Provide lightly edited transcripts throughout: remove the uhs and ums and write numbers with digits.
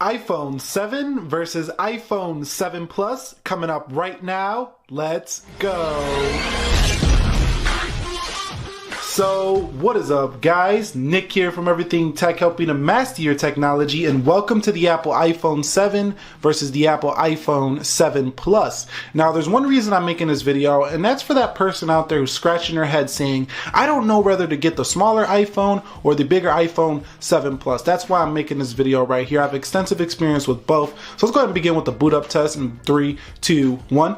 iPhone 7 versus iPhone 7 Plus coming up right now. Let's go. So what is up, guys? Nick here from Everything Tech, helping to master your technology, and welcome to the Apple iPhone 7 versus the Apple iPhone 7 Plus. Now there's one reason I'm making this video, and that's for that person out there who's scratching their head saying, I don't know whether to get the smaller iPhone or the bigger iPhone 7 Plus. That's why I'm making this video right here. I have extensive experience with both. So let's go ahead and begin with the boot up test in 3, 2, 1.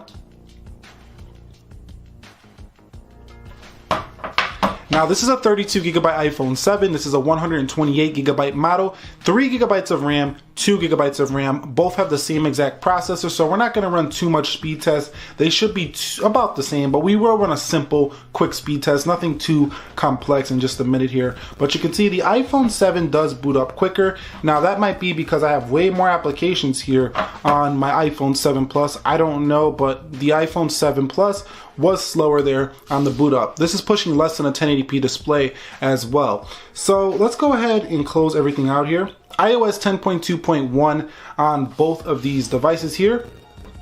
Now this is a 32 gigabyte iPhone 7. This is a 128 gigabyte model, 3 gigabytes of RAM, 2 gigabytes of RAM. Both have the same exact processor, so we're not going to run too much speed tests. They should be about the same, but we will run a simple, quick speed test, nothing too complex in just a minute here. But you can see the iPhone 7 does boot up quicker. Now that might be because I have way more applications here on my iPhone 7 Plus. I don't know, but the iPhone 7 Plus was slower there on the boot up. This is pushing less than a 1080p display as well. So let's go ahead and close everything out here. iOS 10.2.1 on both of these devices here.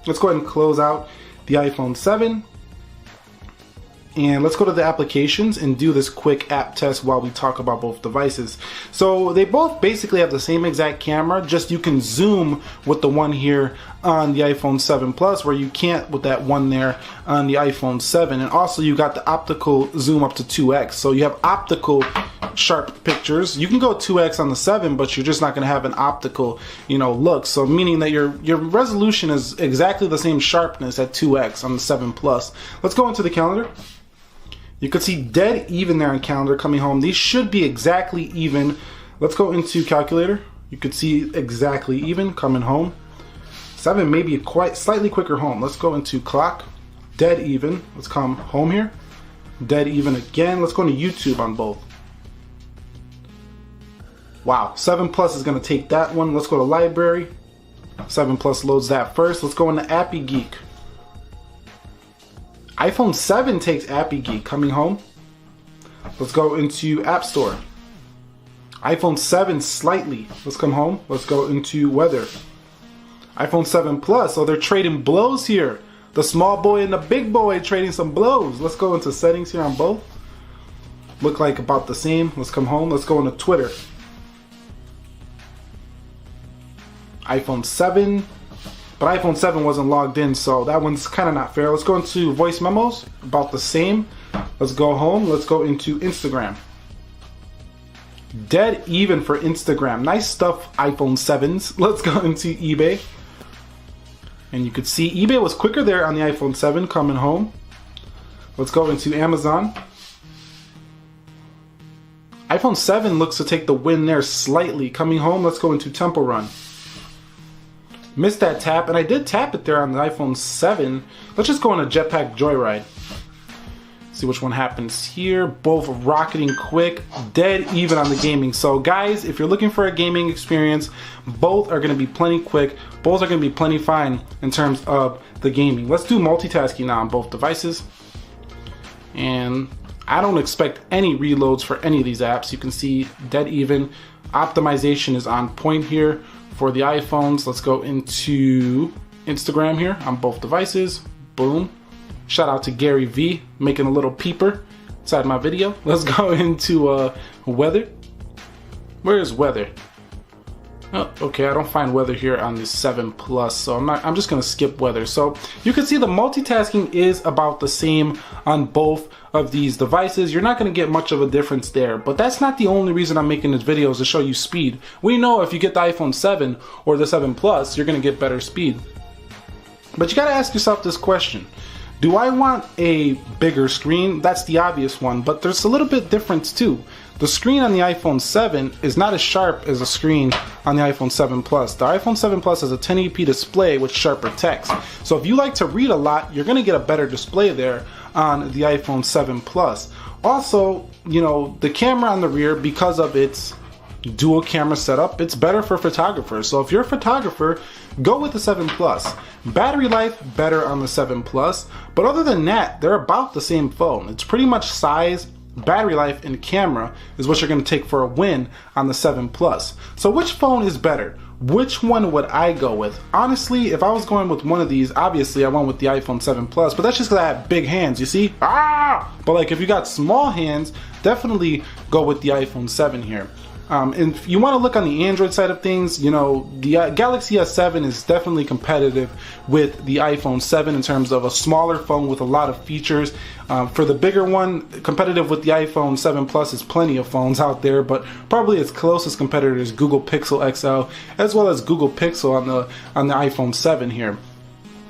Let's go ahead and close out the iPhone 7. And let's go to the applications and do this quick app test while we talk about both devices. So they both basically have the same exact camera, just you can zoom with the one here on the iPhone 7 Plus where you can't with that one there on the iPhone 7. And also you got the optical zoom up to 2x. So you have optical sharp pictures. You can go 2x on the 7, but you're just not going to have an optical, look. So meaning that your resolution is exactly the same sharpness at 2x on the 7 Plus. Let's go into the calendar. You can see dead even there on calendar coming home. These should be exactly even. Let's go into calculator. You can see exactly even coming home. 7 may be quite slightly quicker home. Let's go into clock. Dead even. Let's come home here. Dead even again. Let's go into YouTube on both. Wow, 7 Plus is going to take that one. Let's go to library. 7 Plus loads that first. Let's go into Appy Geek. iPhone 7 takes Appy Geek coming home. Let's go into App Store. iPhone 7 slightly. Let's come home. Let's go into weather. iPhone 7 Plus. So they're trading blows here. The small boy and the big boy trading some blows. Let's go into settings here on both. Look like about the same. Let's come home. Let's go into Twitter. iPhone 7. But iPhone 7 wasn't logged in, so that one's kind of not fair. Let's go into voice memos, about the same. Let's go home, let's go into Instagram. Dead even for Instagram. Nice stuff, iPhone 7s. Let's go into eBay. And you could see eBay was quicker there on the iPhone 7 coming home. Let's go into Amazon. iPhone 7 looks to take the win there slightly. Coming home, let's go into Temple Run. Missed that tap, and I did tap it there on the iPhone 7. Let's just go on a Jetpack Joyride. See which one happens here. Both rocketing quick, dead even on the gaming. So guys, if you're looking for a gaming experience, both are going to be plenty quick. Both are going to be plenty fine in terms of the gaming. Let's do multitasking now on both devices. And I don't expect any reloads for any of these apps. You can see dead even. Optimization is on point here. For the iPhones, let's go into Instagram here on both devices. Boom. Shout out to Gary V making a little peeper inside my video. Let's go into weather. Where is weather? Oh, okay, I don't find weather here on the 7 Plus, so I'm just gonna skip weather. So you can see the multitasking is about the same on both of these devices. You're not gonna get much of a difference there, but that's not the only reason I'm making this video, is to show you speed. We know if you get the iPhone 7 or the 7 Plus, you're gonna get better speed. But you gotta ask yourself this question. Do I want a bigger screen? That's the obvious one, but there's a little bit difference too. The screen on the iPhone 7 is not as sharp as a screen on the iPhone 7 Plus. The iPhone 7 Plus has a 1080p display with sharper text. So if you like to read a lot, you're gonna get a better display there on the iPhone 7 Plus. Also, the camera on the rear, because of its dual camera setup, it's better for photographers. So if you're a photographer, go with the 7 Plus. Battery life, better on the 7 Plus. But other than that, they're about the same phone. It's pretty much size, battery life, and camera is what you're going to take for a win on the 7 Plus. So which phone is better? which one would I go with? Honestly, if I was going with one of these, obviously I went with the iPhone 7 Plus, but that's just because I have big hands, you see? But like if you got small hands, definitely go with the iPhone 7 here. And if you want to look on the Android side of things, you know, the Galaxy S7 is definitely competitive with the iPhone 7 in terms of a smaller phone with a lot of features. For the bigger one, competitive with the iPhone 7 Plus is plenty of phones out there, but probably its closest competitor is Google Pixel XL, as well as Google Pixel on the iPhone 7 here.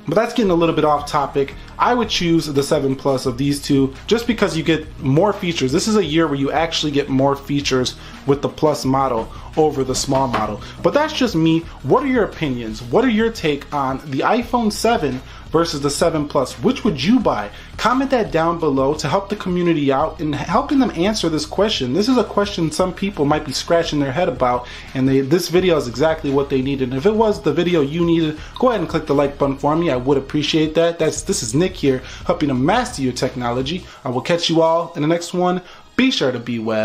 But that's getting a little bit off topic. I would choose the 7 Plus of these two just because you get more features. This is a year where you actually get more features with the Plus model over the small model. But that's just me. What are your opinions? What are your take on the iPhone 7 versus the 7 Plus? Which would you buy? Comment that down below to help the community out and helping them answer this question. This is a question some people might be scratching their head about, and this video is exactly what they needed. And if it was the video you needed, go ahead and click the like button for me. I would appreciate that. This is Nick here, helping to master your technology. I will catch you all in the next one. Be sure to be well.